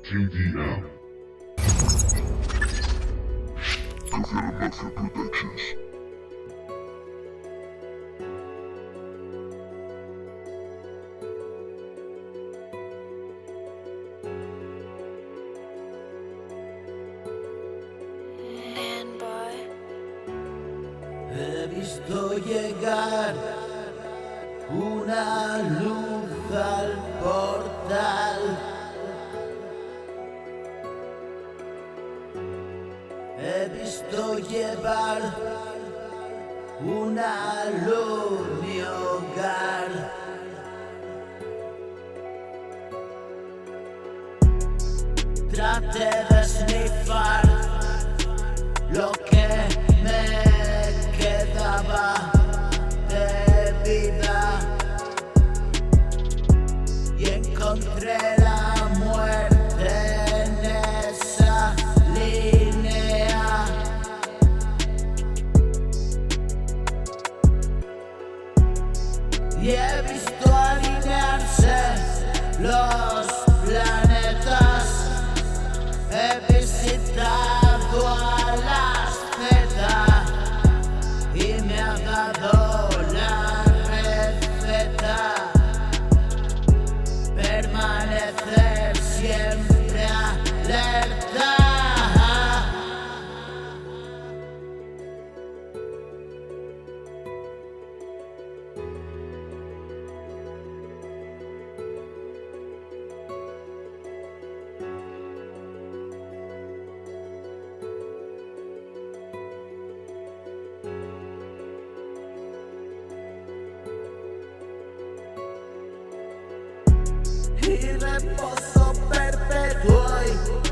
KDM. Kafir Mafia Productions. He visto llegar una luz al portal. He visto llevar una luz mi hogar. Traté de snifar lo que me quedaba de vida y encontré la muerte en esa línea. Y he visto alinearse los planetas. He visitado a las Z y me ha dado la receta: permanecer siempre alerta. Y reposo perpetuo.